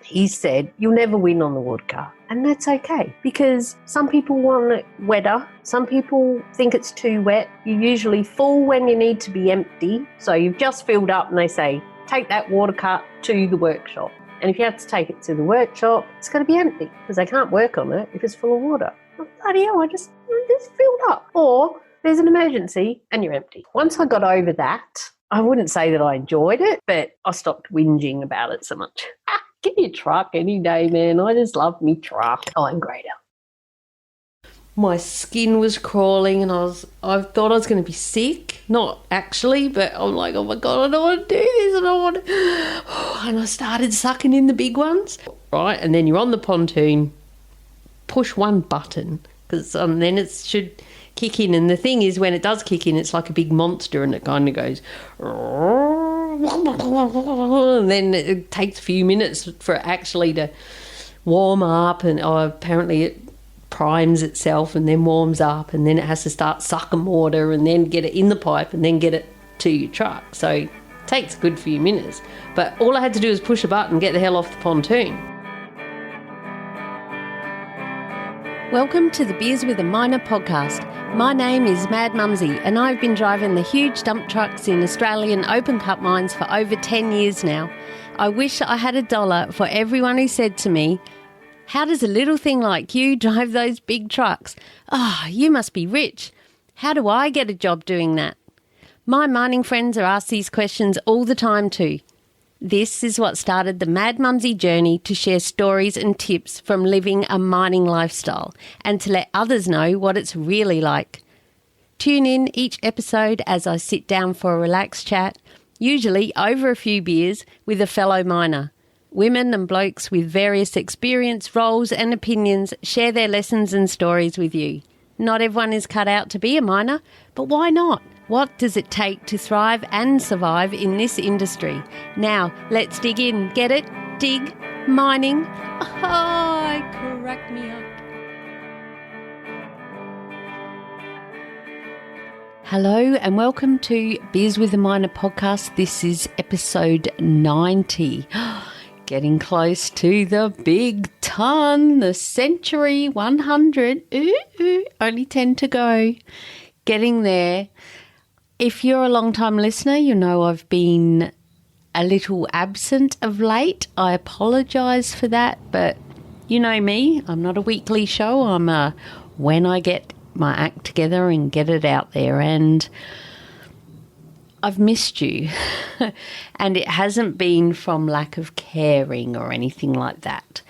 he said, you'll never win on the water cart. And that's okay, because some people want it wetter. Some people think it's too wet. You're usually full when you need to be empty. So you've just filled up and they say, take that water cart to the workshop. And if you have to take it to the workshop, it's going to be empty because they can't work on it if it's full of water. Oh, bloody hell, I just filled up. Or there's an emergency and you're empty. Once I got over that, I wouldn't say that I enjoyed it, but I stopped whinging about it so much. Give me a truck any day, man. I just love me truck. I'm greater. My skin was crawling and I thought I was going to be sick. Not actually, but I'm like, oh my God, I don't want to do this. I don't want to. And I started sucking in the big ones. Right, and then you're on the pontoon, push one button, because then it should kick in. And the thing is, when it does kick in, it's like a big monster and it kind of goes, and then it takes a few minutes for it actually to warm up, and apparently it primes itself and then warms up, and then it has to start sucking water and then get it in the pipe and then get it to your truck. So it takes a good few minutes. But all I had to do was push a button and get the hell off the pontoon. Welcome to the Beers with a Miner podcast. My name is Mad Mumzie and I've been driving the huge dump trucks in Australian open cut mines for over 10 years now. I wish I had $1 for everyone who said to me, how does a little thing like you drive those big trucks? Oh, you must be rich. How do I get a job doing that? My mining friends are asked these questions all the time too. This is what started the Mad Mumzie journey to share stories and tips from living a mining lifestyle and to let others know what it's really like. Tune in each episode as I sit down for a relaxed chat, usually over a few beers, with a fellow miner. Women and blokes with various experience, roles and opinions share their lessons and stories with you. Not everyone is cut out to be a miner, but why not? What does it take to thrive and survive in this industry? Now, let's dig in. Get it? Dig? Mining? Oh, crack me up. Hello and welcome to Beers with a Miner podcast. This is episode 90. Getting close to the big ton, the century 100. Only 10 to go. Getting there. If you're a long-time listener, you know I've been a little absent of late. I apologise for that, but you know me. I'm not a weekly show. I'm when I get my act together and get it out there, and I've missed you. And it hasn't been from lack of caring or anything like that.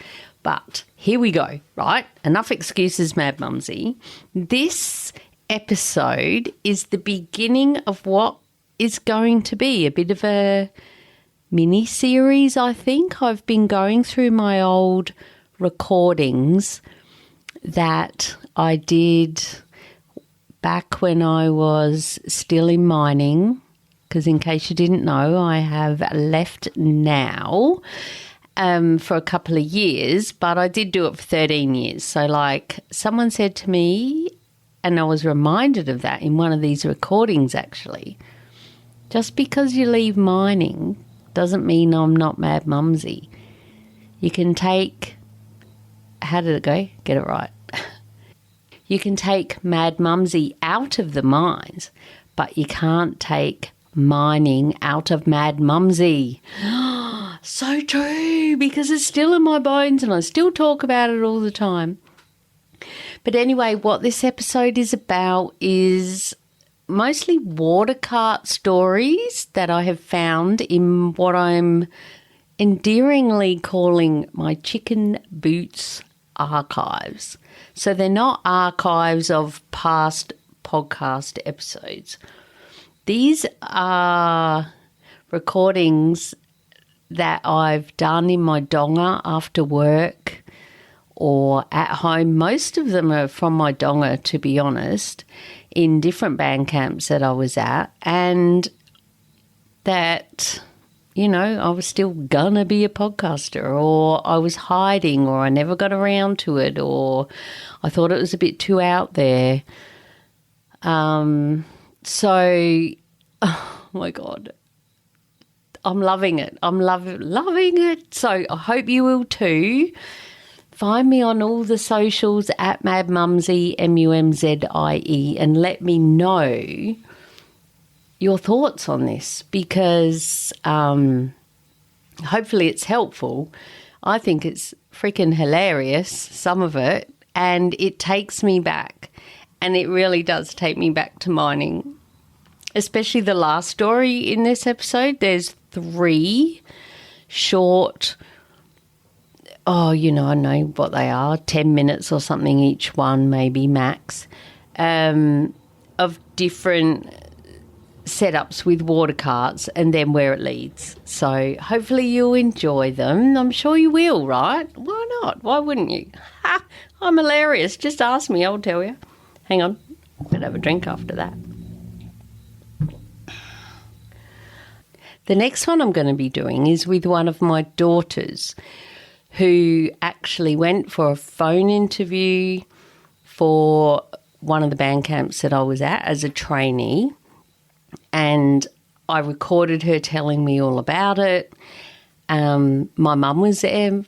But here we go, right? Enough excuses, Mad Mumzie. This episode is the beginning of what is going to be a bit of a mini-series, I think. I've been going through my old recordings that I did back when I was still in mining, because in case you didn't know, I have left now for a couple of years, but I did do it for 13 years. So like someone said to me, and I was reminded of that in one of these recordings actually, just because you leave mining doesn't mean I'm not Mad Mumzie. You can take, how did it go? Get it right. You can take Mad Mumzie out of the mines, but you can't take mining out of Mad Mumzie. So true, because it's still in my bones and I still talk about it all the time. But anyway, what this episode is about is mostly water cart stories that I have found in what I'm endearingly calling my chicken boots archives. So they're not archives of past podcast episodes. These are recordings that I've done in my donga after work or at home. Most of them are from my donga, to be honest, in different band camps that I was at, and that, you know, I was still gonna be a podcaster, or I was hiding, or I never got around to it, or I thought it was a bit too out there. So, oh my God, I'm loving it. I'm loving it. So I hope you will too. Find me on all the socials at Mad Mumzie, Mumzie, and let me know your thoughts on this, because hopefully it's helpful. I think it's freaking hilarious, some of it, and it takes me back, and it really does take me back to mining, especially the last story in this episode. There's 3 short, I know what they are, 10 minutes or something each one, maybe max, of different setups with water carts and then where it leads. So hopefully you'll enjoy them. I'm sure you will, right? Why not? Why wouldn't you? Ha! I'm hilarious. Just ask me, I'll tell you. Hang on. Better have a drink after that. The next one I'm going to be doing is with one of my daughters, who actually went for a phone interview for one of the band camps that I was at as a trainee. And I recorded her telling me all about it. My mum was there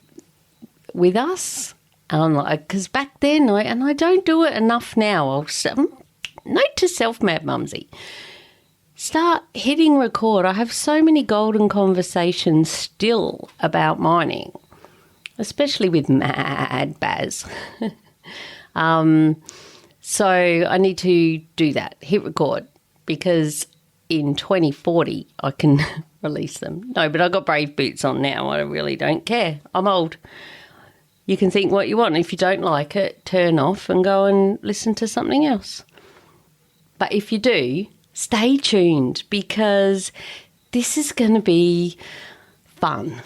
with us. Because back then, and I don't do it enough now, note to self, Mad Mumzie, start hitting record. I have so many golden conversations still about mining, especially with Mad Baz. So I need to do that, hit record, because in 2040 I can release them. No, but I've got brave boots on now. I really don't care. I'm old. You can think what you want. If you don't like it, turn off and go and listen to something else. But if you do, stay tuned, because this is going to be fun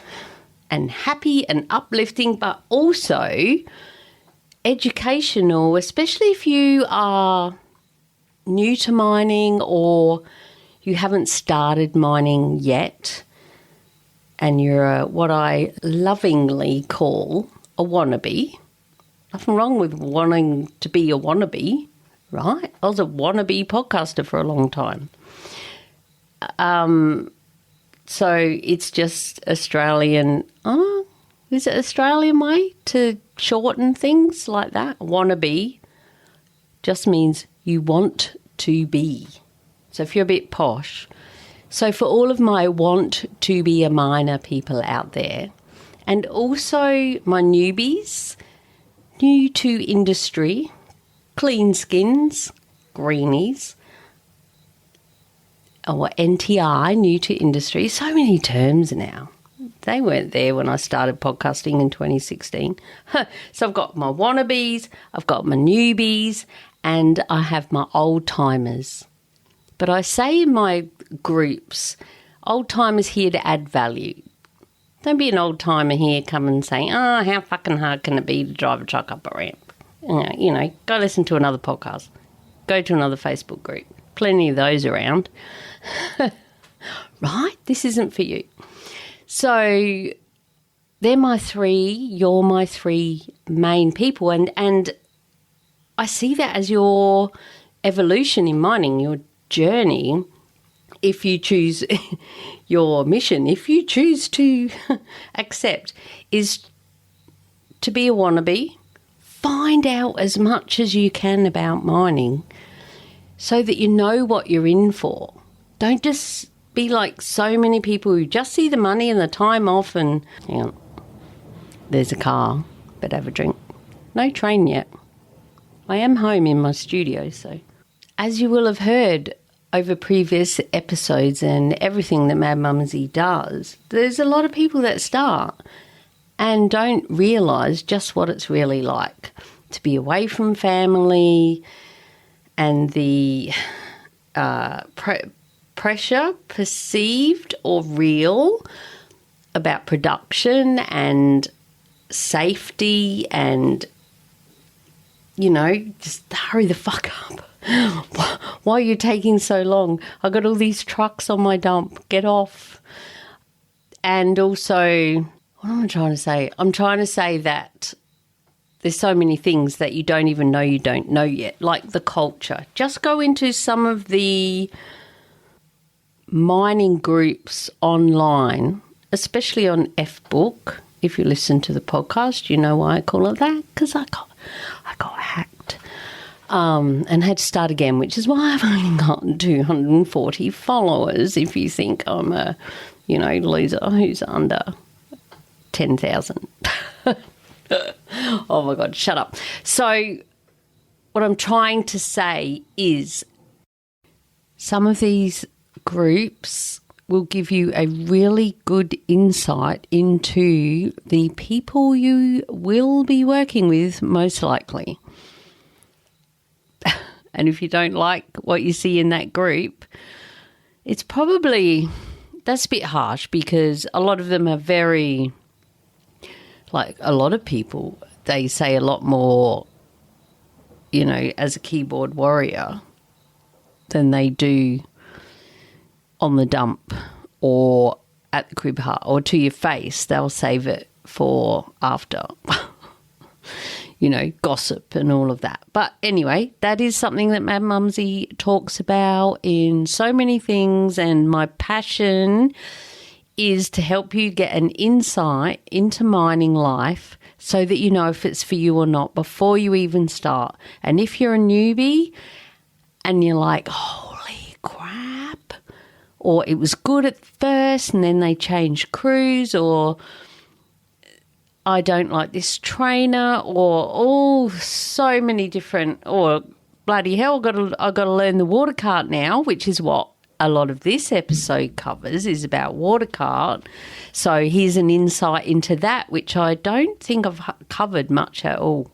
and happy and uplifting, but also educational, especially if you are new to mining or you haven't started mining yet and you're what I lovingly call a wannabe. Nothing wrong with wanting to be a wannabe, right? I was a wannabe podcaster for a long time. So it's just Australian, is it Australian way to shorten things like that? Wannabe just means you want to be. So if you're a bit posh. So for all of my want to be a miner people out there, and also my newbies, new to industry, clean skins, greenies, or NTI, new to industry, so many terms now. They weren't there when I started podcasting in 2016. So I've got my wannabes, I've got my newbies, and I have my old-timers. But I say in my groups, old-timers here to add value. Don't be an old-timer here coming saying, how fucking hard can it be to drive a truck up a ramp? Go listen to another podcast. Go to another Facebook group. Plenty of those around. Right? This isn't for you. So they're my 3, you're my 3 main people. And I see that as your evolution in mining, your journey. If you choose your mission, if you choose to accept, is to be a wannabe, find out as much as you can about mining so that you know what you're in for. Don't just be like so many people who just see the money and the time off and, hang on, there's a car, but have a drink. No train yet. I am home in my studio, so. As you will have heard over previous episodes and everything that Mad Mumzie does, there's a lot of people that start and don't realise just what it's really like to be away from family and the pressure, perceived or real, about production and safety and, just hurry the fuck up. Why are you taking so long? I've got all these trucks on my dump. Get off. And also, what am I trying to say? I'm trying to say that there's so many things that you don't even know you don't know yet, like the culture. Just go into some of the mining groups online, especially on F-Book. If you listen to the podcast, you know why I call it that, because I got hacked and had to start again, which is why I've only got 240 followers. If you think I'm a, loser who's under 10,000. Oh my God, shut up. So what I'm trying to say is some of these groups will give you a really good insight into the people you will be working with, most likely. And if you don't like what you see in that group, it's probably, that's a bit harsh, because a lot of them are very, like a lot of people, they say a lot more, as a keyboard warrior than they do on the dump or at the crib hut or to your face. They'll save it for after, gossip and all of that. But anyway, that is something that Mad Mumzie talks about in so many things, and my passion is to help you get an insight into mining life so that you know if it's for you or not before you even start. And if you're a newbie and you're like, holy crap, or it was good at first and then they changed crews, or I don't like this trainer, or so many different, or bloody hell, I've got to learn the water cart now, which is what a lot of this episode covers, is about water cart. So here's an insight into that, which I don't think I've covered much at all.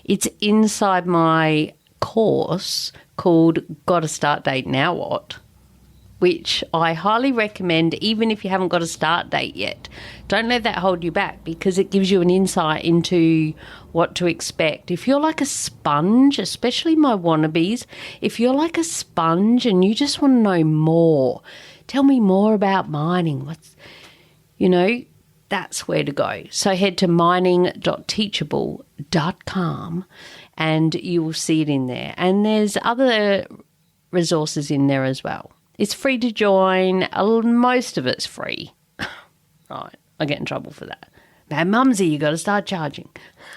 It's inside my course called Got a Start Date Now What?, which I highly recommend even if you haven't got a start date yet. Don't let that hold you back, because it gives you an insight into what to expect. If you're like a sponge, especially my wannabes, if you're like a sponge and you just want to know more, tell me more about mining, that's where to go. So head to mining.teachable.com and you will see it in there. And there's other resources in there as well. It's free to join. Most of it's free. Right, I get in trouble for that. Mad Mumzie, you got to start charging.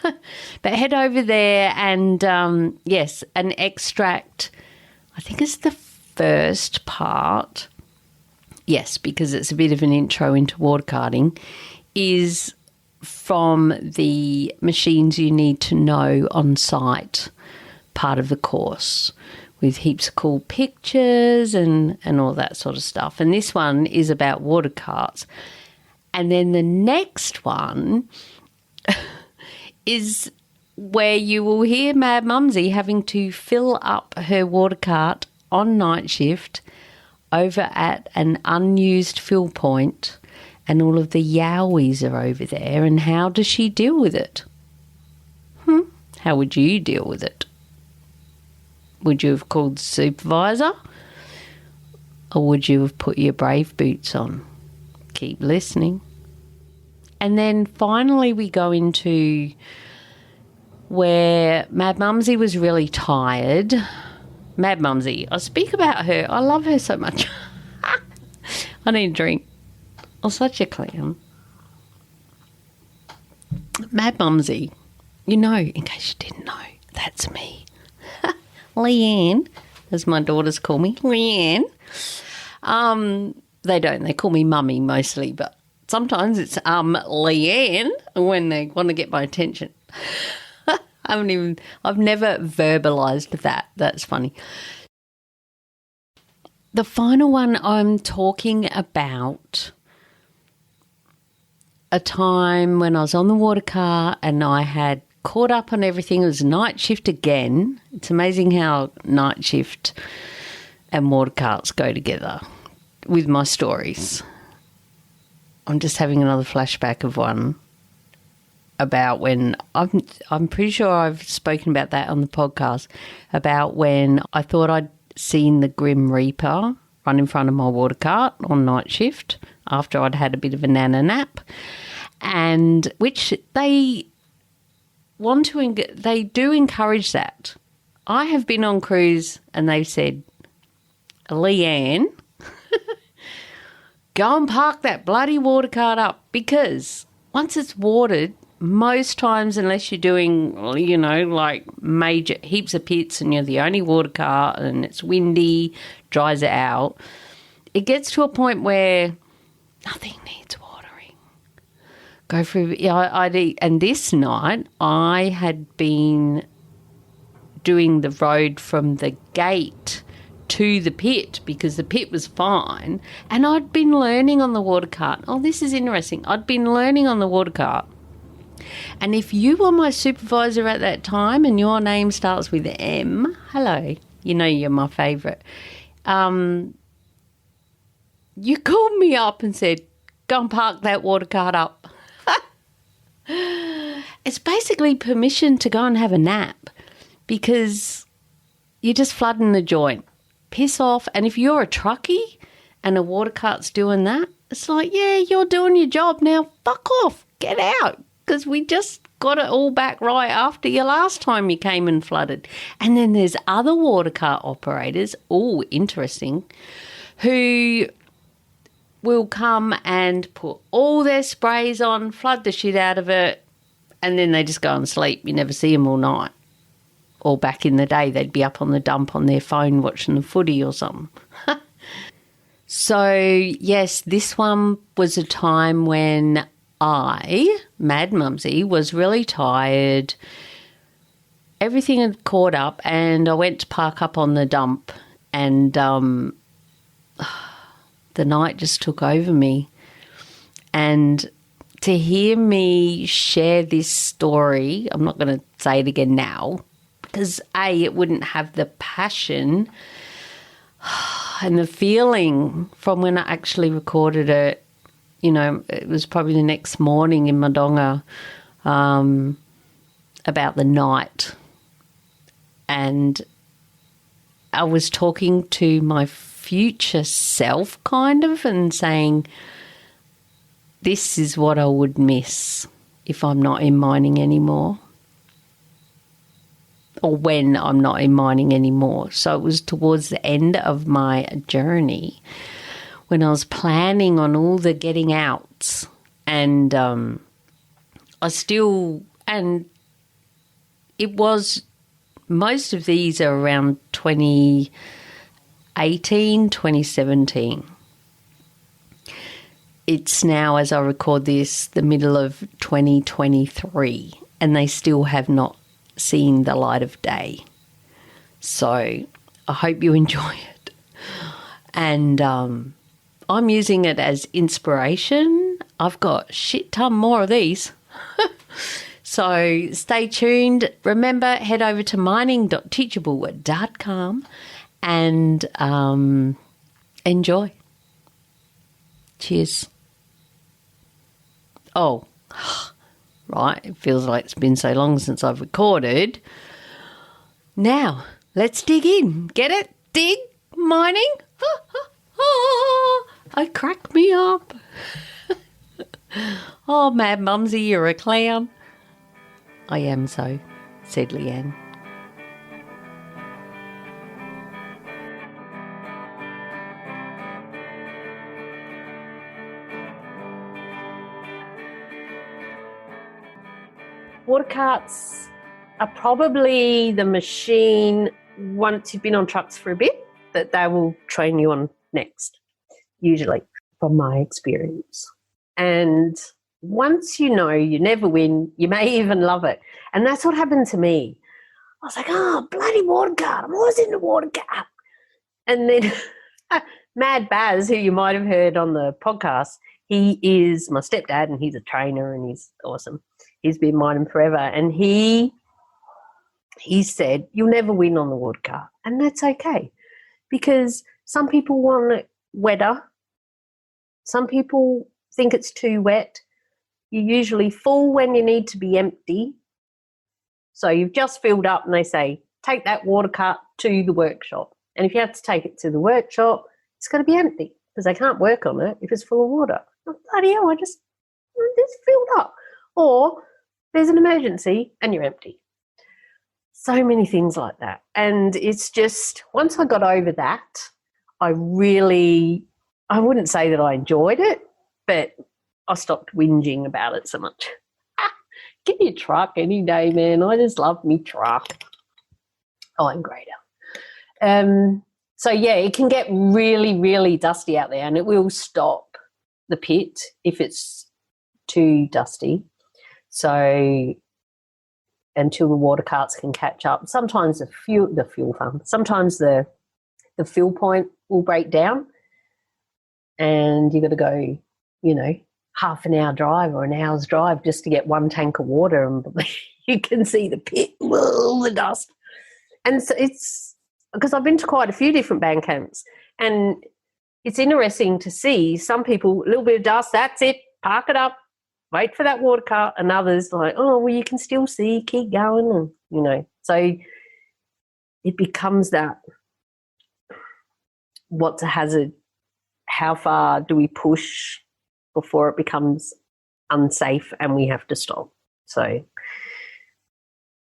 But head over there and, yes, an extract, I think it's the first part, yes, because it's a bit of an intro into water karting, is from the machines you need to know on site part of the course, with heaps of cool pictures and all that sort of stuff. And this one is about water carts. And then the next one is where you will hear Mad Mumzie having to fill up her water cart on night shift over at an unused fill point, and all of the Yowies are over there, and how does she deal with it? How would you deal with it? Would you have called the supervisor, or would you have put your brave boots on? Keep listening. And then finally we go into where Mad Mumzie was really tired. Mad Mumzie, I speak about her. I love her so much. I need a drink. I'm such a clown. Mad Mumzie, in case you didn't know, that's me. Leanne, as my daughters call me, Leanne. They don't. They call me Mummy mostly, but sometimes it's Leanne when they want to get my attention. I've never verbalised that. That's funny. The final one, I'm talking about a time when I was on the water car and I had caught up on everything. It was night shift again. It's amazing how night shift and water carts go together with my stories. I'm just having another flashback of one about when I'm pretty sure I've spoken about that on the podcast, about when I thought I'd seen the Grim Reaper run in front of my water cart on night shift after I'd had a bit of a nana nap, and which they do encourage that. I have been on cruise and they've said, Leanne, go and park that bloody water cart up, because once it's watered, most times, unless you're doing, like major heaps of pits and you're the only water cart and it's windy, dries it out, it gets to a point where nothing needs watering. Go through, and this night I had been doing the road from the gate to the pit because the pit was fine, and I'd been learning on the water cart. Oh, this is interesting. I'd been learning on the water cart. And if you were my supervisor at that time and your name starts with M, hello, you're my favourite. You called me up and said, go and park that water cart up. It's basically permission to go and have a nap because you're just flooding the joint. Piss off. And if you're a truckie and a water cart's doing that, it's like, yeah, you're doing your job now. Fuck off. Get out. Because we just got it all back right after you last time you came and flooded. And then there's other water cart operators, interesting, who will come and put all their sprays on, flood the shit out of it, and then they just go and sleep. You never see them all night. Or back in the day, they'd be up on the dump on their phone watching the footy or something. So, yes, this one was a time when I, Mad Mumzie, was really tired. Everything had caught up and I went to park up on the dump and the night just took over me. And to hear me share this story, I'm not going to say it again now because, A, it wouldn't have the passion and the feeling from when I actually recorded it. It was probably the next morning in my donga about the night. And I was talking to my future self kind of and saying, this is what I would miss if I'm not in mining anymore. Or when I'm not in mining anymore. So it was towards the end of my journey when I was planning on all the getting outs, and it was, most of these are around 2018, 2017. It's now, as I record this, the middle of 2023, and they still have not seen the light of day. So I hope you enjoy it. And I'm using it as inspiration. I've got shit ton more of these. So stay tuned. Remember, head over to mining.teachable.com and enjoy. Cheers. Oh, right. It feels like it's been so long since I've recorded. Now, let's dig in. Get it? Dig? Mining? I crack me up. Oh, Mad Mumzie, you're a clown. I am so, said Leanne. Water carts are probably the machine, once you've been on trucks for a bit, that they will train you on next, usually, from my experience. And once you never win, you may even love it. And that's what happened to me. I was like, oh, bloody water cart. I'm always in the water cart. And then Mad Baz, who you might have heard on the podcast, he is my stepdad and he's a trainer and he's awesome. He's been mining forever. And he said, you'll never win on the water cart. And that's okay, because some people want it wetter. Some people think it's too wet. You're usually full when you need to be empty. So you've just filled up and they say, take that water cart to the workshop. And if you have to take it to the workshop, it's got to be empty because they can't work on it if it's full of water. Oh, bloody hell, it's filled up. Or there's an emergency and you're empty. So many things like that. And it's just, once I got over that, I really I wouldn't say that I enjoyed it, but I stopped whinging about it so much. Get your truck any day, man. I just love me truck. Oh, I'm greater. So, yeah, it can get really, really dusty out there, and it will stop the pit if it's too dusty. So until the water carts can catch up. Sometimes the fuel farm, sometimes the fill point will break down and you've got to go, half an hour drive or an hour's drive just to get one tank of water, and you can see the pit, the dust. And so it's because I've been to quite a few different band camps, and it's interesting to see some people, a little bit of dust, that's it, park it up, wait for that water cart, and others like, oh, well, you can still see, keep going, and, so it becomes that, what's a hazard? How far do we push before it becomes unsafe and we have to stop? So,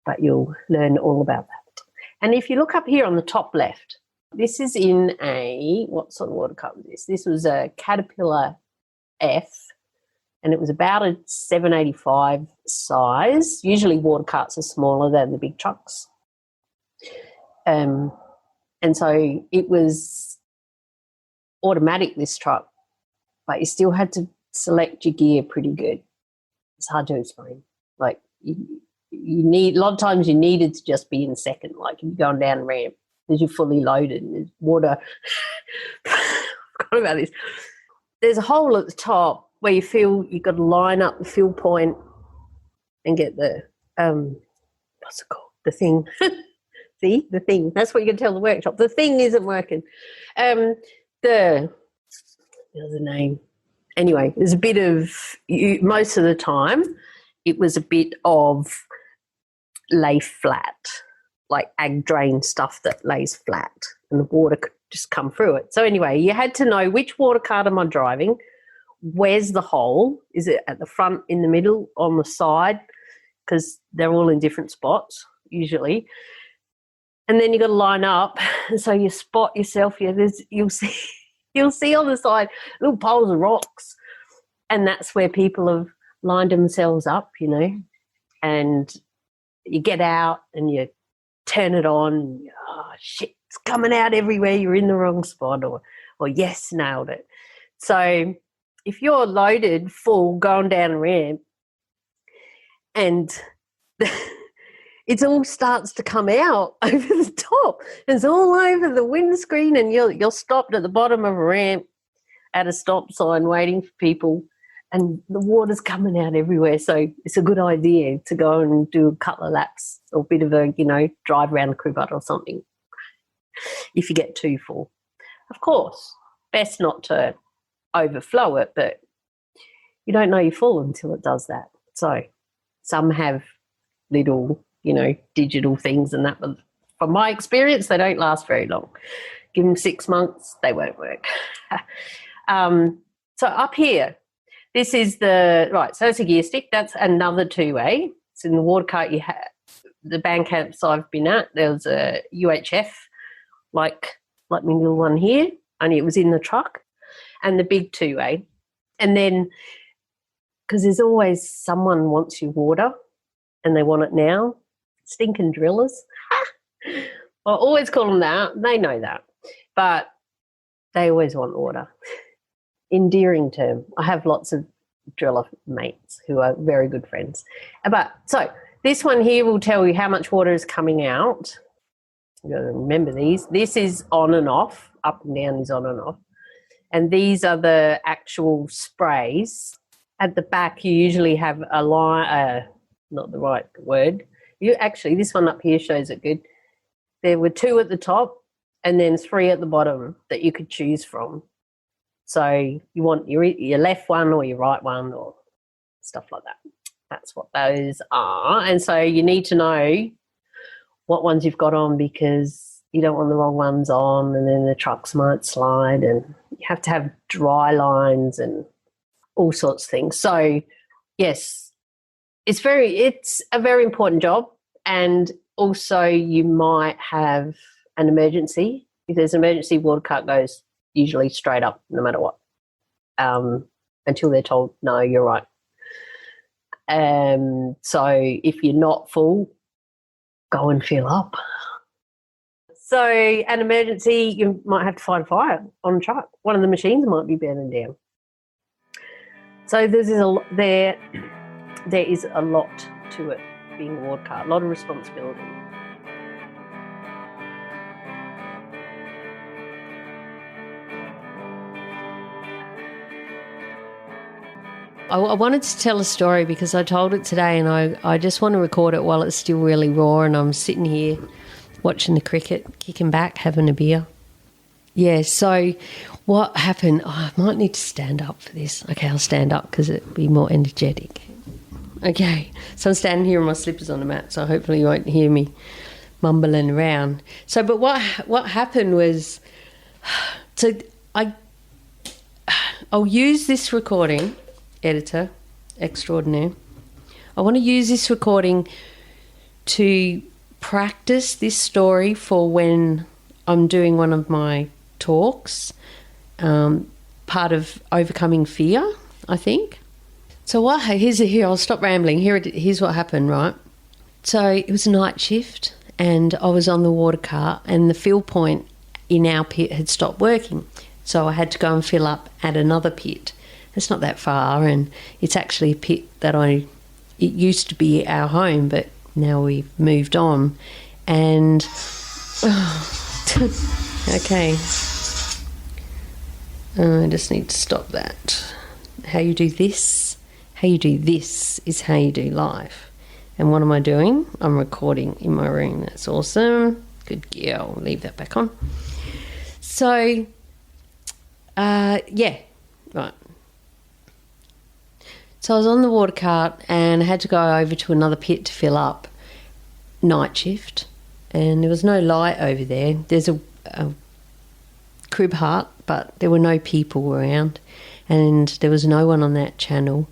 but you'll learn all about that. And if you look up here on the top left, this is in what sort of water cart was this? This was a Caterpillar F, and it was about a 785 size. Usually water carts are smaller than the big trucks. And so it was automatic, this truck, but you still had to select your gear pretty good. It's hard to explain. Like you need, a lot of times you needed to just be in second, like if you're going down a ramp because you're fully loaded and there's water. I forgot about this. There's a hole at the top where you feel you've got to line up the fill point and get the, what's it called? The thing. See, the thing. That's what you can tell the workshop. The thing isn't working. The other name. Anyway, there's a bit of, most of the time, it was a bit of lay flat, like ag drain stuff that lays flat, and the water could just come through it. So anyway, you had to know which water cart am I driving, where's the hole, is it at the front, in the middle, on the side, because they're all in different spots usually. And then you got to line up, and so you spot yourself. You'll see on the side little piles of rocks, and that's where people have lined themselves up, and you get out and you turn it on. And oh shit, it's coming out everywhere. You're in the wrong spot, or yes, nailed it. So if you're loaded full going down a ramp, and it all starts to come out over the top. It's all over the windscreen, and you're stopped at the bottom of a ramp at a stop sign waiting for people, and the water's coming out everywhere. So it's a good idea to go and do a couple of laps or a bit of a, drive around the cribbut or something if you get too full. Of course, best not to overflow it, but you don't know you're full until it does that. So some have little digital things, and that, from my experience, they don't last very long. Give them 6 months, they won't work. So up here, this is so it's a gear stick. That's another two-way. It's in the water cart. You have the band camps I've been at. There was a UHF, like my little one here, only it was in the truck, and the big two-way. And then, because there's always someone wants your water, and they want it now. Stinking drillers. I always call them that. They know that. But they always want water. Endearing term. I have lots of driller mates who are very good friends. But so this one here will tell you how much water is coming out. You've got to remember these. This is on and off. Up and down is on and off. And these are the actual sprays. At the back, you usually have a line, not the right word. This one up here shows it good. There were 2 at the top and then 3 at the bottom that you could choose from. So you want your left one or your right one or stuff like that. That's what those are. And so you need to know what ones you've got on, because you don't want the wrong ones on, and then the trucks might slide, and you have to have dry lines and all sorts of things. So yes, it's a very important job, and also you might have an emergency. If there's an emergency, water cart goes usually straight up no matter what, until they're told, no, you're right. So if you're not full, go and fill up. So an emergency, you might have to fight a fire on a truck. One of the machines might be burning down. So there is a lot to it, being a ward car, a lot of responsibility. I wanted to tell a story because I told it today, and I just want to record it while it's still really raw, and I'm sitting here watching the cricket, kicking back, having a beer. Yeah, so what happened, I might need to stand up for this. Okay, I'll stand up because it'll be more energetic. Okay, so I'm standing here in my slippers on the mat, so hopefully you won't hear me mumbling around. So, but what happened was, so I'll use this recording, editor extraordinaire. I want to use this recording to practice this story for when I'm doing one of my talks, part of overcoming fear, I think. So here, I'll stop rambling. Here's what happened, right? So it was a night shift and I was on the water cart and the fill point in our pit had stopped working. So I had to go and fill up at another pit. It's not that far, and it's actually a pit that it used to be our home, but now we've moved on. And, okay. I just need to stop that. How you do this is how you do life. And what am I doing? I'm recording in my room. That's awesome. Good girl. Leave that back on. So, yeah, right. So I was on the water cart and I had to go over to another pit to fill up, night shift, and there was no light over there. There's a crib hut, but there were no people around and there was no one on that channel.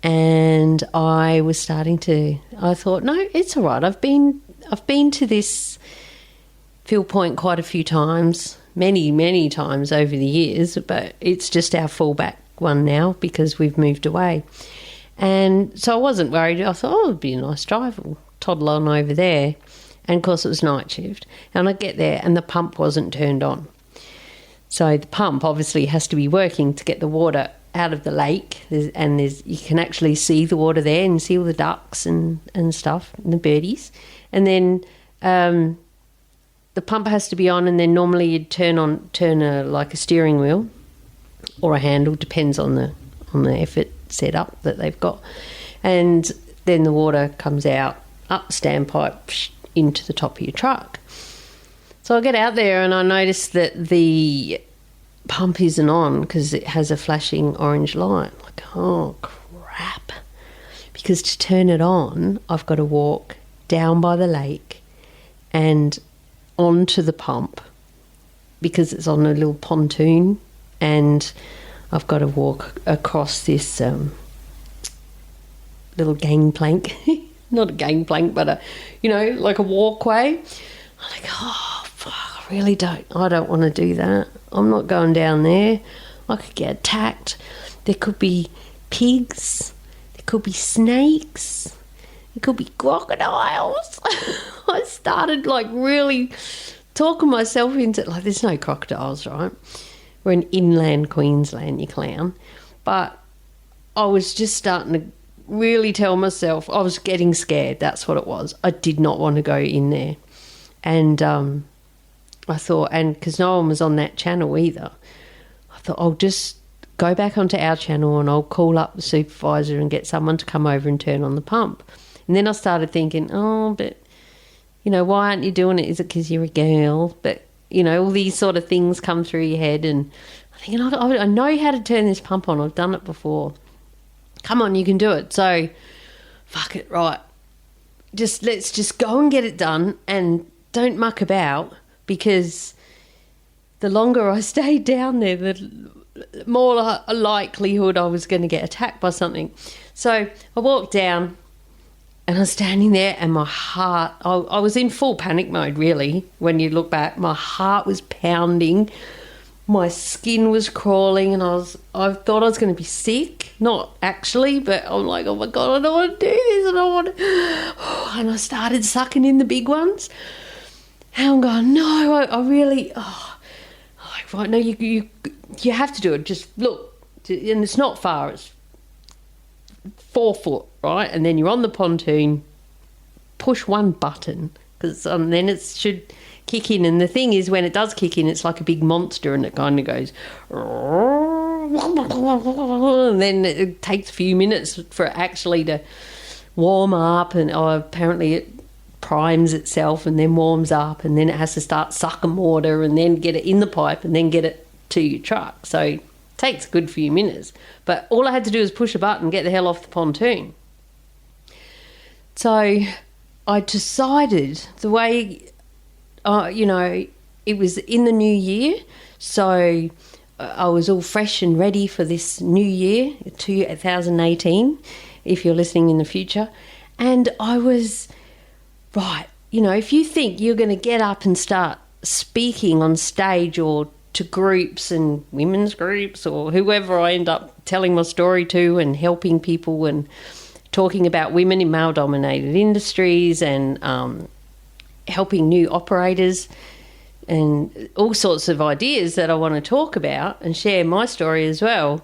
And I thought, no, it's all right. I've been to this fill point quite a few times, many times over the years, but it's just our fallback one now because we've moved away. And so I wasn't worried. I thought, it'd be a nice drive. We'll toddle on over there. And of course it was night shift. And I get there and the pump wasn't turned on. So the pump obviously has to be working to get the water out of the lake. You can actually see the water there and see all the ducks and stuff and the birdies. And then the pump has to be on, and then normally you'd turn a steering wheel or a handle, depends on the effort setup that they've got. And then the water comes out up the standpipe into the top of your truck. So I get out there and I notice that the pump isn't on because it has a flashing orange light. Like, oh, crap. Because to turn it on, I've got to walk down by the lake and onto the pump because it's on a little pontoon, and I've got to walk across this little gangplank. Not a gangplank, but like a walkway. I'm like, oh, fuck, I don't want to do that. I'm not going down there. I could get attacked. There could be pigs. There could be snakes. There could be crocodiles. I started really talking myself into, there's no crocodiles, right? We're in inland Queensland, you clown. But I was just starting to really tell myself, I was getting scared. That's what it was. I did not want to go in there. And I thought, and because no one was on that channel either, I thought I'll just go back onto our channel and I'll call up the supervisor and get someone to come over and turn on the pump. And then I started thinking, but, why aren't you doing it? Is it because you're a girl? But, all these sort of things come through your head, and I'm thinking, I know how to turn this pump on. I've done it before. Come on, you can do it. So, fuck it, right. Let's just go and get it done and don't muck about, because the longer I stayed down there, the more likelihood I was going to get attacked by something. So I walked down and I was standing there, and my heart, I was in full panic mode, really. When you look back, my heart was pounding my skin was crawling, and I thought I was going to be sick. Not actually, but I'm like, oh my God, I don't want to do this. I don't want to. And I started sucking in the big ones. And I'm going, no, I really, like, right, no, you have to do it. Just look, and it's not far. It's 4 foot, right? And then you're on the pontoon, push one button, because then it should kick in. And the thing is, when it does kick in, it's like a big monster, and it kind of goes, and then it takes a few minutes for it actually to warm up, and apparently it primes itself and then warms up, and then it has to start sucking water and then get it in the pipe and then get it to your truck. So it takes a good few minutes. But all I had to do was push a button, get the hell off the pontoon. So I decided the way, it was in the new year, so I was all fresh and ready for this new year, 2018, if you're listening in the future. And I was, right, if you think you're going to get up and start speaking on stage or to groups and women's groups or whoever I end up telling my story to and helping people and talking about women in male-dominated industries and helping new operators and all sorts of ideas that I want to talk about and share my story as well.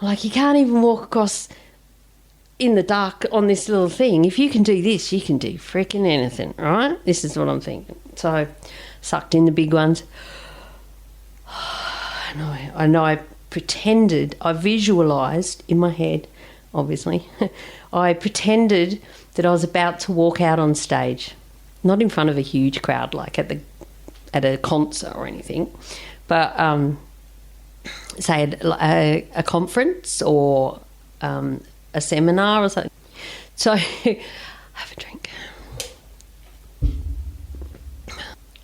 Like, you can't even walk across in the dark on this little thing. If you can do this, you can do freaking anything, right? This is what I'm thinking. So I sucked in the big ones. I know I pretended, I visualised in my head, obviously, I pretended that I was about to walk out on stage, not in front of a huge crowd like at a concert or anything, but say a conference or a seminar or something. So have a drink.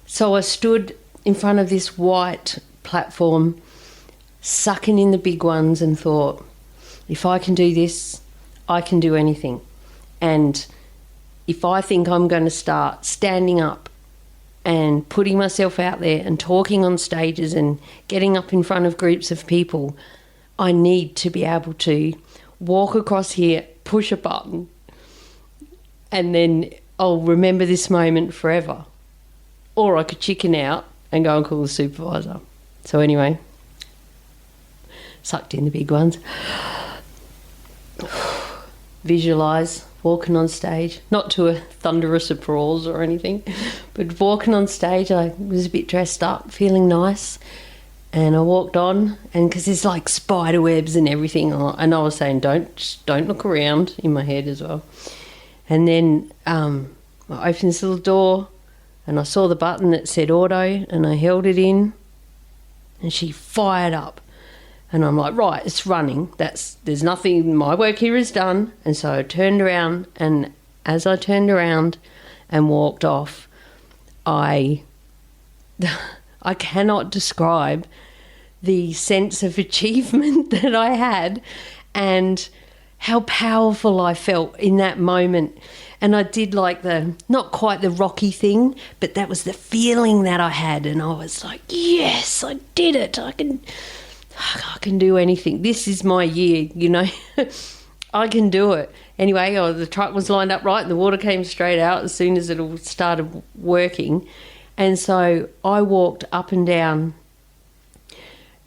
So I stood in front of this white platform, sucking in the big ones, and thought, if I can do this, I can do anything. And if I think I'm going to start standing up and putting myself out there and talking on stages and getting up in front of groups of people, I need to be able to walk across here, push a button, and then I'll remember this moment forever. Or I could chicken out and go and call the supervisor. So anyway, sucked in the big ones. Visualise walking on stage, not to a thunderous applause or anything, but walking on stage. I was a bit dressed up, feeling nice, and I walked on, and because there's like spider webs and everything, and I was saying, don't look around in my head as well. And then I opened this little door, and I saw the button that said auto, and I held it in, and she fired up. And I'm like, right, it's running. There's nothing, my work here is done. And so I turned around, and as I turned around and walked off, I cannot describe the sense of achievement that I had and how powerful I felt in that moment. And I did like not quite the Rocky thing, but that was the feeling that I had. And I was like, yes, I did it. I can do anything. This is my year, I can do it. Anyway, the truck was lined up right and the water came straight out as soon as it all started working. And so I walked up and down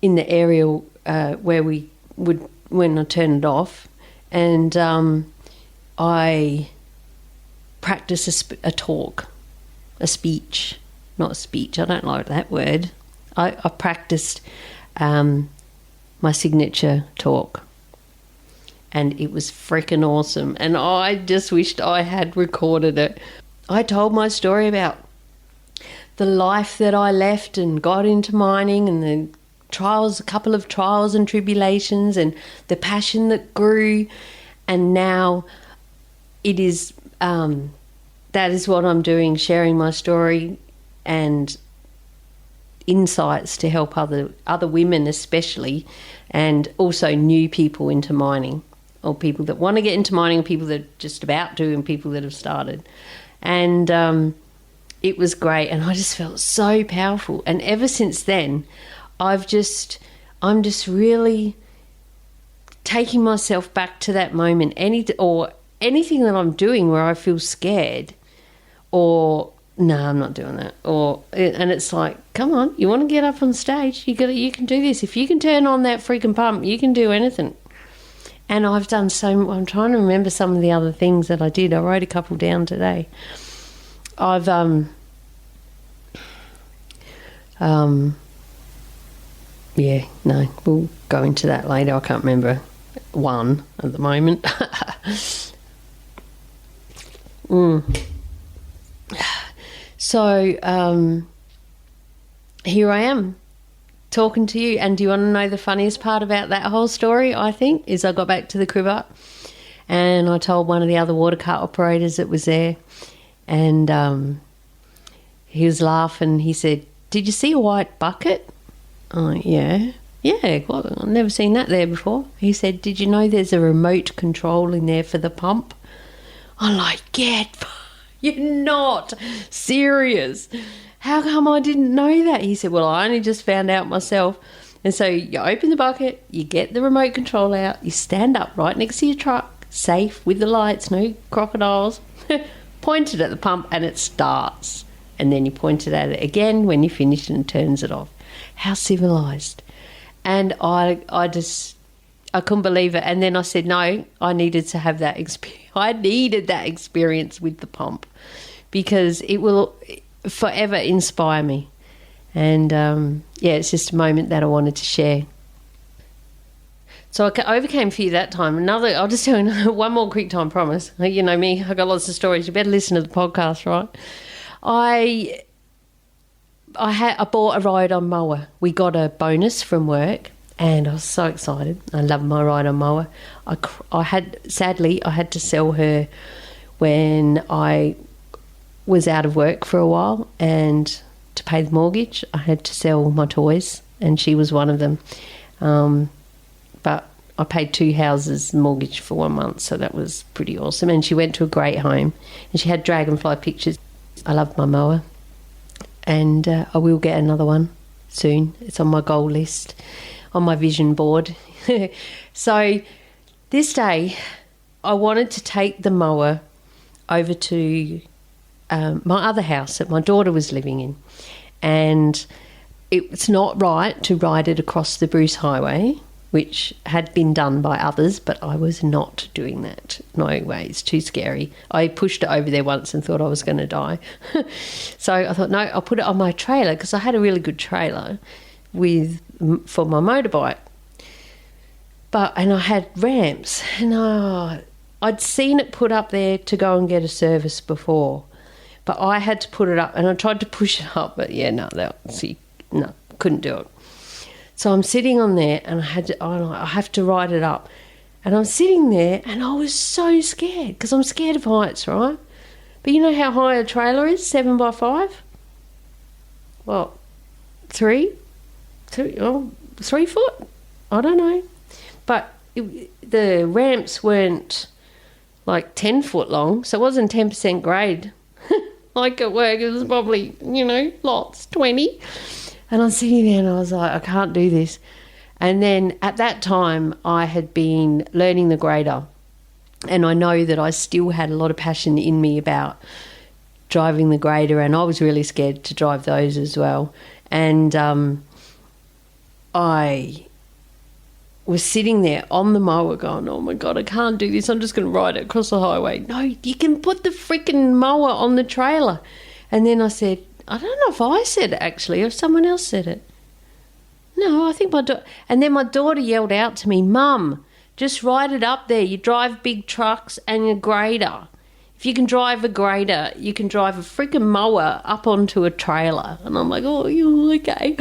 in the area where we would, when I turned it off, and I practiced a speech, not a speech. I don't like that word. I practiced my signature talk, and it was freaking awesome, and I just wished I had recorded it. I told my story about the life that I left and got into mining, and the trials, a couple of trials and tribulations, and the passion that grew, and now it is that is what I'm doing, sharing my story and insights to help other women especially, and also new people into mining, or people that want to get into mining, and people that are just about to, and people that have started. And it was great, and I just felt so powerful. And ever since then, I'm just really taking myself back to that moment. Anything that I'm doing where I feel scared, or no, I'm not doing that. And it's like, come on, you want to get up on stage? You can do this. If you can turn on that freaking pump, you can do anything. And I've done I'm trying to remember some of the other things that I did. I wrote a couple down today. I've we'll go into that later. I can't remember one at the moment. So here I am talking to you. And do you want to know the funniest part about that whole story, I think, is I got back to the crib up and I told one of the other water cart operators that was there, and he was laughing. He said, "Did you see a white bucket?" I'm like, yeah, well, I've never seen that there before. He said, "Did you know there's a remote control in there for the pump?" I'm like, you're not serious. How come I didn't know that? He said, "Well, I only just found out myself." And so you open the bucket, you get the remote control out, you stand up right next to your truck, safe with the lights, no crocodiles, point it at the pump and it starts. And then you point it at it again when you finish and it turns it off. How civilised. And I couldn't believe it. And then I said, no, I needed to have that experience. I needed that experience with the pump because it will forever inspire me. And, it's just a moment that I wanted to share. So I overcame fear that time. I'll just tell you one more quick time, promise. You know me, I got lots of stories. You better listen to the podcast, right? I bought a ride-on mower. We got a bonus from work and I was so excited. I love my ride-on mower. Sadly, I had to sell her when I was out of work for a while, and to pay the mortgage, I had to sell my toys, and she was one of them. But I paid 2 houses mortgage for 1 month, so that was pretty awesome. And she went to a great home, and she had dragonfly pictures. I love my mower, and I will get another one soon. It's on my goal list, on my vision board. So this day, I wanted to take the mower over to my other house that my daughter was living in, and it's not right to ride it across the Bruce Highway, which had been done by others, but I was not doing that. No way, it's too scary. I pushed it over there once and thought I was going to die. So I thought, no, I'll put it on my trailer, because I had a really good trailer for my motorbike. And I had ramps, and I'd seen it put up there to go and get a service before, but I had to put it up, and I tried to push it up, but couldn't do it. So I'm sitting on there, and I have to ride it up, and I'm sitting there, and I was so scared, because I'm scared of heights, right? But you know how high a trailer is? 7x5? Well, 3 foot? I don't know. But the ramps weren't like 10 foot long, so it wasn't 10% grade. Like at work, it was probably, lots, 20. And I'm sitting there and I was like, I can't do this. And then at that time, I had been learning the grader. And I know that I still had a lot of passion in me about driving the grader, and I was really scared to drive those as well. And I was sitting there on the mower going, oh my God, I can't do this. I'm just going to ride it across the highway. No, you can put the freaking mower on the trailer. And then I said, I don't know if I said it actually, or if someone else said it. No, I think and then my daughter yelled out to me, Mum, just ride it up there. You drive big trucks and a grader. If you can drive a grader, you can drive a freaking mower up onto a trailer. And I'm like, oh, you okay?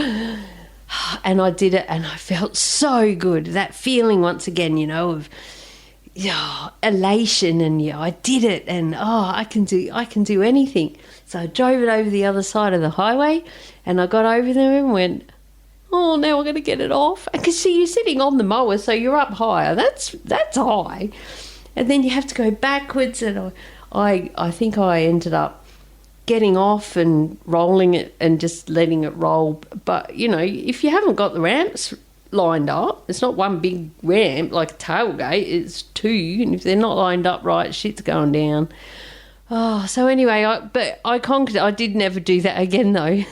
And I did it, and I felt so good. That feeling once again, of elation, and I did it, and I can do anything. So I drove it over the other side of the highway, and I got over there and went, oh, now we're going to get it off. Because see, you're sitting on the mower, so you're up higher. That's high, and then you have to go backwards, and I think I ended up getting off and rolling it and just letting it roll. But, you know, if you haven't got the ramps lined up, it's not one big ramp like a tailgate, it's two, and if they're not lined up right, shit's going down. Oh, so anyway, I conquered it. I did never do that again, though.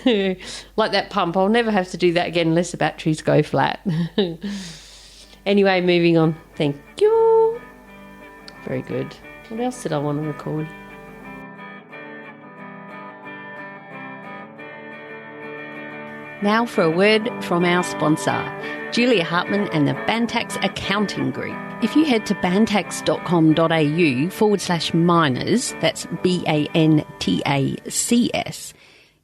Like that pump, I'll never have to do that again unless the batteries go flat. Anyway, moving on. Thank you. Very good. What else did I want to record? Now for a word from our sponsor, Julia Hartman and the Bantax Accounting Group. If you head to bantax.com.au/miners, that's BANTACS,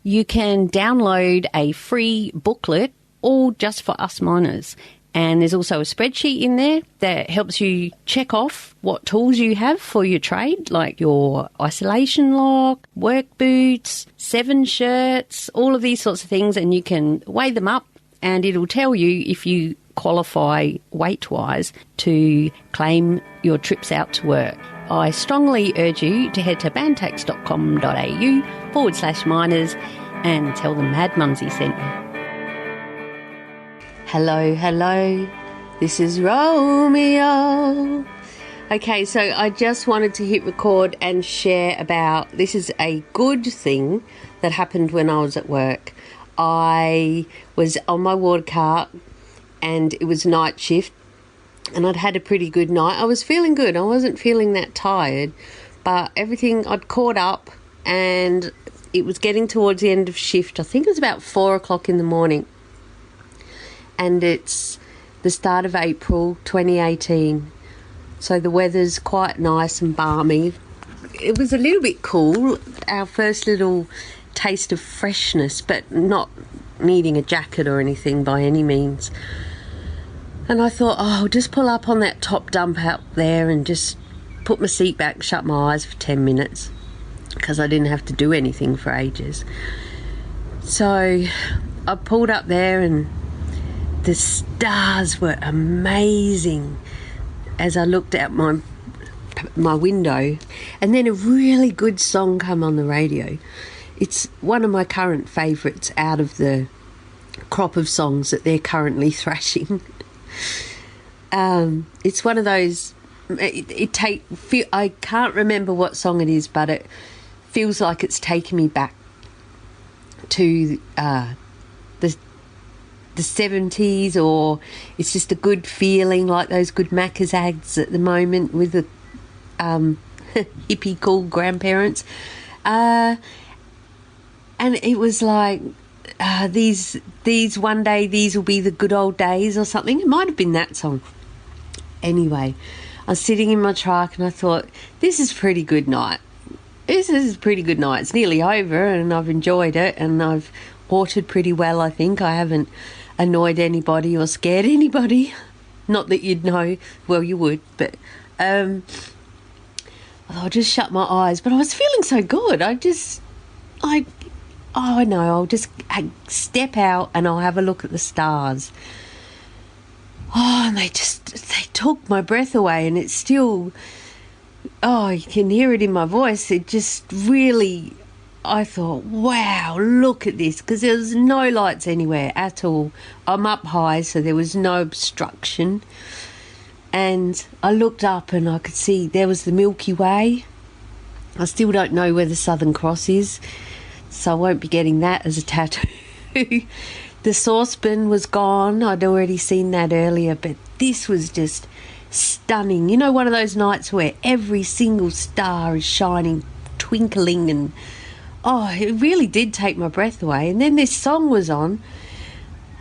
you can download a free booklet all just for us miners. And there's also a spreadsheet in there that helps you check off what tools you have for your trade, like your isolation lock, work boots, 7 shirts, all of these sorts of things, and you can weigh them up and it'll tell you if you qualify weight-wise to claim your trips out to work. I strongly urge you to head to bantax.com.au/miners and tell them Mad Mumzie sent you. Hello, hello, this is Romeo. Okay, so I just wanted to hit record and share about, this is a good thing that happened when I was at work. I was on my ward cart and it was night shift and I'd had a pretty good night. I was feeling good, I wasn't feeling that tired, but everything, I'd caught up and it was getting towards the end of shift. I think it was about 4 o'clock in the morning. And it's the start of April 2018. So the weather's quite nice and balmy. It was a little bit cool, our first little taste of freshness, but not needing a jacket or anything by any means. And I thought, I'll just pull up on that top dump out there and just put my seat back, shut my eyes for 10 minutes, because I didn't have to do anything for ages. So I pulled up there and the stars were amazing as I looked out my window, and then a really good song come on the radio. It's one of my current favourites out of the crop of songs that they're currently thrashing. It's one of those, I can't remember what song it is, but it feels like it's taken me back to the 70s, or it's just a good feeling, like those good Macca's ads at the moment with the hippie cool grandparents, and it was like these one day, these will be the good old days or something. It might have been that song. Anyway, I was sitting in my truck and I thought, this is a pretty good night. This is a pretty good night. It's nearly over and I've enjoyed it and I've watered pretty well, I think. I haven't annoyed anybody or scared anybody. Not that you'd know. Well, you would, but I'll just shut my eyes. But I was feeling so good. I'll just step out and I'll have a look at the stars. Oh, and they took my breath away, and it's still, you can hear it in my voice. It just really, I thought, wow, look at this, because there was no lights anywhere at all. I'm up high, so there was no obstruction. And I looked up and I could see there was the Milky Way. I still don't know where the Southern Cross is, so I won't be getting that as a tattoo. The saucepan was gone. I'd already seen that earlier, but this was just stunning. You know, one of those nights where every single star is shining, twinkling, and it really did take my breath away. And then this song was on,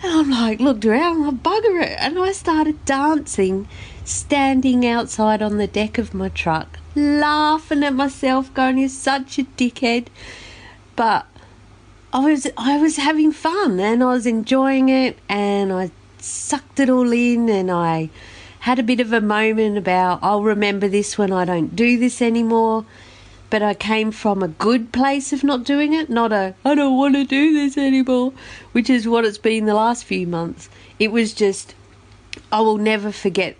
and I'm like, looked around, I bugger it, and I started dancing, standing outside on the deck of my truck, laughing at myself, going, you're such a dickhead. But I was having fun and I was enjoying it, and I sucked it all in, and I had a bit of a moment about, I'll remember this when I don't do this anymore. But I came from a good place of not doing it, not I don't want to do this anymore, which is what it's been the last few months. It was just, I will never forget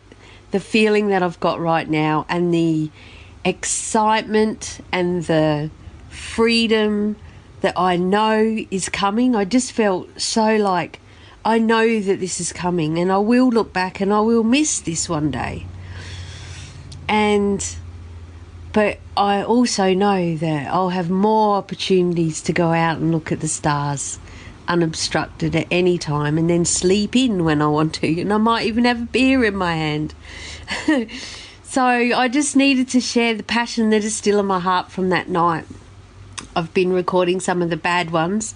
the feeling that I've got right now, and the excitement and the freedom that I know is coming. I just felt so like, I know that this is coming, and I will look back and I will miss this one day. But I also know that I'll have more opportunities to go out and look at the stars unobstructed at any time, and then sleep in when I want to, and I might even have a beer in my hand. So I just needed to share the passion that is still in my heart from that night. I've been recording some of the bad ones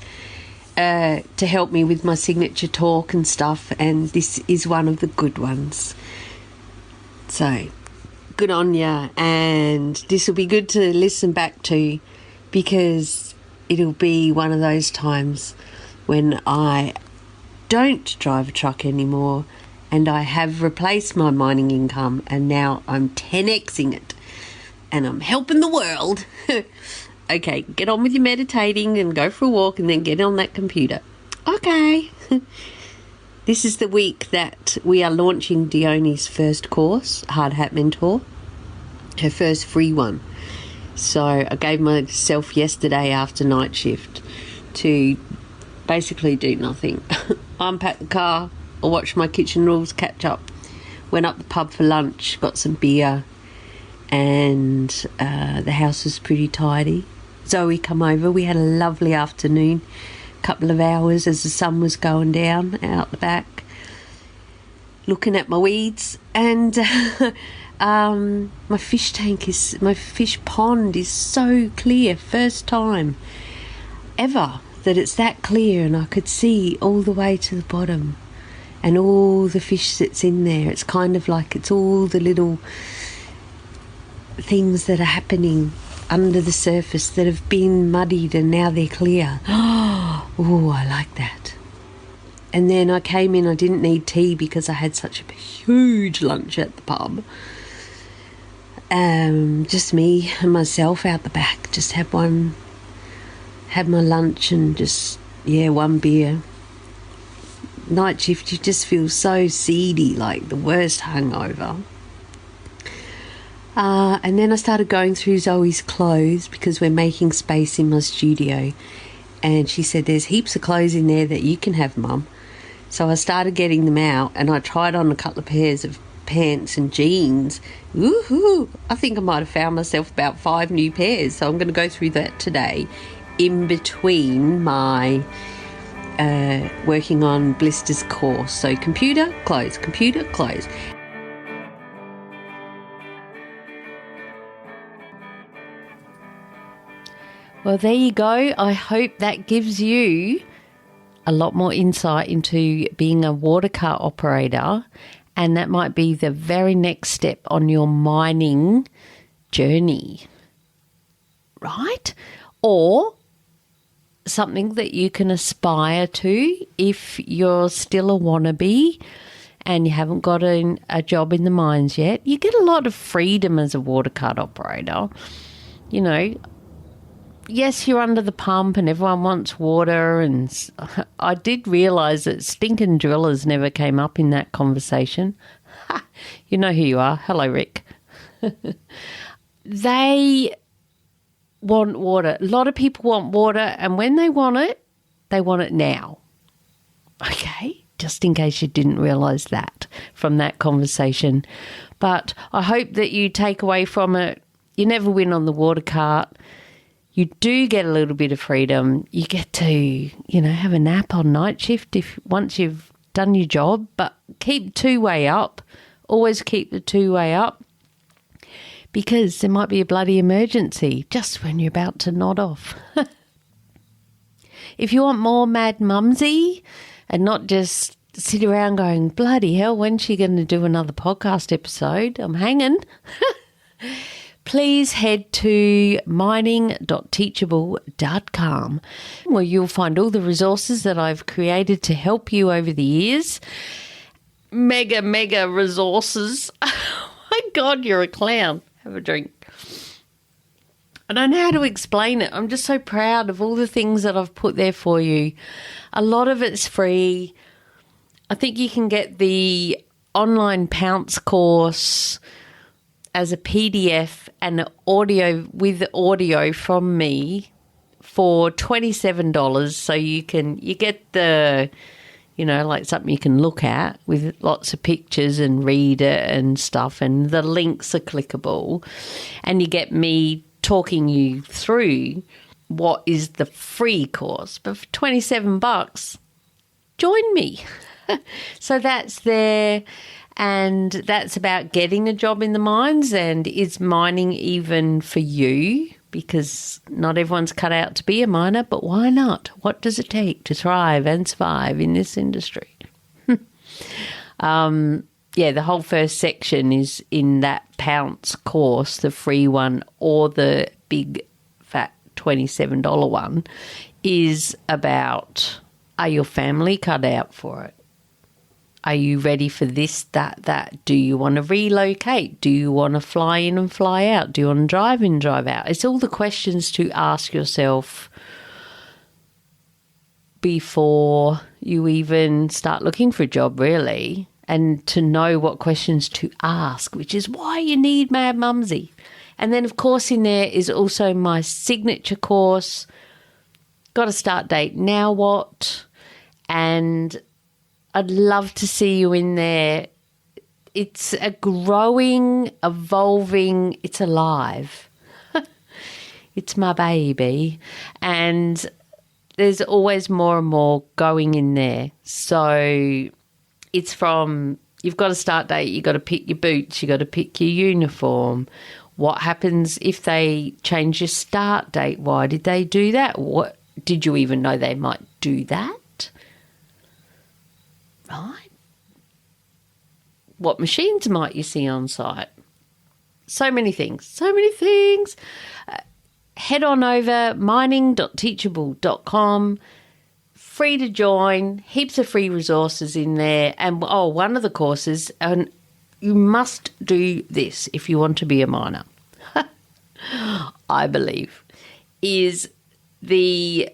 to help me with my signature talk and stuff, and this is one of the good ones. So good on ya, and this will be good to listen back to, because it'll be one of those times when I don't drive a truck anymore and I have replaced my mining income, and now I'm 10xing it and I'm helping the world. Okay, get on with your meditating and go for a walk, and then get on that computer. Okay. This is the week that we are launching Dione's first course, Hard Hat Mentor, her first free one. So I gave myself yesterday after night shift to basically do nothing. Unpack the car, or watch my kitchen rules catch up. Went up the pub for lunch, got some beer, and the house was pretty tidy. Zoe come over, we had a lovely afternoon, couple of hours as the sun was going down out the back, looking at my weeds, and my fish pond is so clear, first time ever that it's that clear, and I could see all the way to the bottom and all the fish that's in there. It's kind of like it's all the little things that are happening under the surface that have been muddied and now they're clear. Oh, I like that. And then I came in, I didn't need tea because I had such a huge lunch at the pub. Just me and myself out the back, just had my lunch and just, one beer. Night shift, you just feel so seedy, like the worst hangover. And then I started going through Zoe's clothes because we're making space in my studio. And she said, there's heaps of clothes in there that you can have, Mum. So I started getting them out, and I tried on a couple of pairs of pants and jeans. Woohoo! I think I might have found myself about 5 new pairs. So I'm going to go through that today in between my working on blisters course. So computer, clothes, computer, clothes. Well, there you go. I hope that gives you a lot more insight into being a water car operator, and that might be the very next step on your mining journey, right? Or something that you can aspire to if you're still a wannabe and you haven't got a job in the mines yet. You get a lot of freedom as a water cart operator. You know, yes, you're under the pump and everyone wants water, and I did realise that stinking drillers never came up in that conversation. You know who you are. Hello, Rick. They want water. A lot of people want water, and when they want it now. Okay, just in case you didn't realise that from that conversation. But I hope that you take away from it, you never win on the water cart. You do get a little bit of freedom. You get to, have a nap on night shift once you've done your job, but keep two-way up. Always keep the two-way up, because there might be a bloody emergency just when you're about to nod off. If you want more Mad Mumzie and not just sit around going, bloody hell, when's she going to do another podcast episode? I'm hanging. Please head to mining.teachable.com, where you'll find all the resources that I've created to help you over the years. Mega resources. Oh my God, you're a clown. Have a drink. I don't know how to explain it. I'm just so proud of all the things that I've put there for you. A lot of it's free. I think you can get the online Pounce course as a PDF and with audio from me for $27. So you get the, like something you can look at with lots of pictures and read it and stuff, and the links are clickable, and you get me talking you through what is the free course. But for $27, join me. So that's there, and that's about getting a job in the mines. And is mining even for you? Because not everyone's cut out to be a miner, but why not? What does it take to thrive and survive in this industry? The whole first section is in that Pounce course, the free one, or the big fat $27 one, is about, are your family cut out for it? Are you ready for this, that? Do you want to relocate? Do you want to fly in and fly out? Do you want to drive in, drive out? It's all the questions to ask yourself before you even start looking for a job, really, and to know what questions to ask, which is why you need Mad Mumzie. And then, of course, in there is also my signature course, got a start date, now what? And I'd love to see you in there. It's a growing, evolving, it's alive. It's my baby. And there's always more and more going in there. So it's from, you've got a start date, you've got to pick your boots, you've got to pick your uniform. What happens if they change your start date? Why did they do that? What did you even know they might do that? Right? What machines might you see on site? So many things. Head on over mining.teachable.com. Free to join. Heaps of free resources in there. And, one of the courses, and you must do this if you want to be a miner, I believe, is the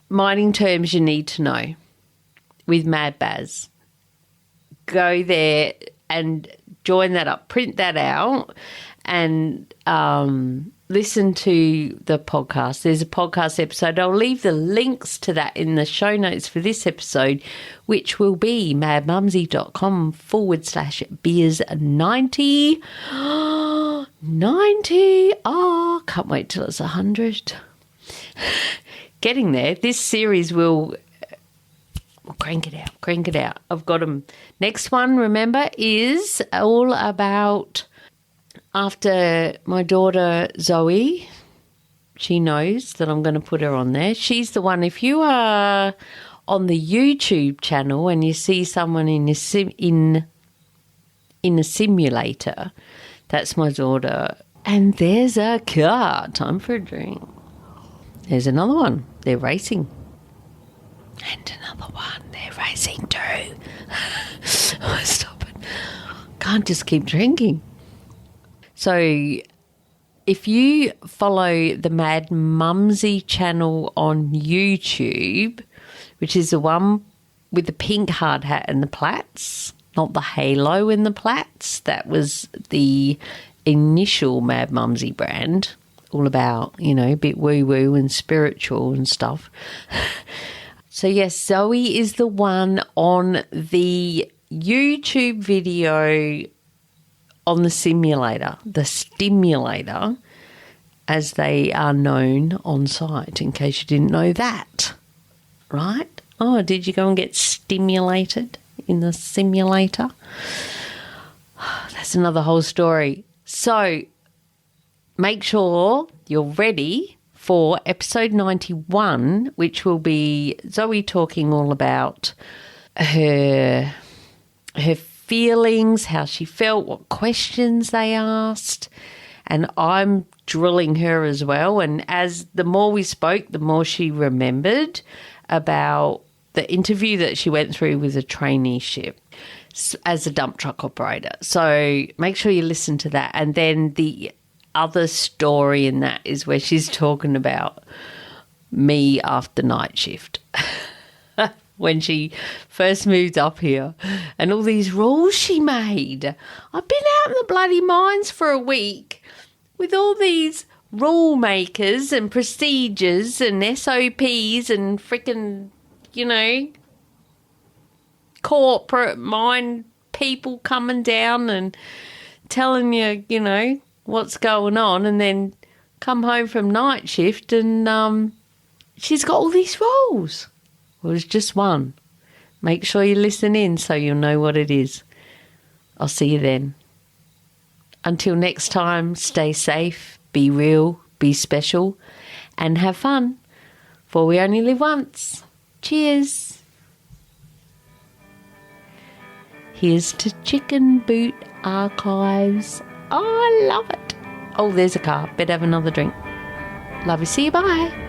mining terms you need to know with Mad Baz. Go there and join that up, print that out, and listen to the podcast. There's a podcast episode. I'll leave the links to that in the show notes for this episode, which will be madmumzie.com/beers90. 90. Oh, can't wait till it's 100. Getting there. This series will crank it out. I've got them. Next one, remember, is all about after my daughter Zoe. She knows that I'm going to put her on there. She's the one, if you are on the YouTube channel and you see someone in a simulator, that's my daughter. And there's a car. Time for a drink. There's another one. They're racing. And another one. They're racing too. Stop it. Can't just keep drinking. So if you follow the Mad Mumzie channel on YouTube, which is the one with the pink hard hat and the plaits, not the halo and the plaits, that was the initial Mad Mumzie brand, all about, a bit woo-woo and spiritual and stuff. So, yes, Zoe is the one on the YouTube video on the simulator, the stimulator, as they are known on site, in case you didn't know that, right? Oh, did you go and get stimulated in the simulator? That's another whole story. So, make sure you're ready for episode 91, which will be Zoe talking all about her feelings, how she felt, what questions they asked, and I'm drilling her as well. And as the more we spoke, the more she remembered about the interview that she went through with a traineeship as a dump truck operator. So make sure you listen to that. And then the other story in that is where she's talking about me after night shift. when she first moved up here and all these rules she made. I've been out in the bloody mines for a week with all these rule makers and procedures and SOPs and freaking, corporate mine people coming down and telling you, what's going on, and then come home from night shift and she's got all these rules. Well, it's just one. Make sure you listen in so you'll know what it is. I'll see you then. Until next time, stay safe, be real, be special, and have fun, for we only live once. Cheers. Here's to Chicken Boot Archives. Oh, I love it. Oh, there's a car. Better have another drink. Love you. See you. Bye.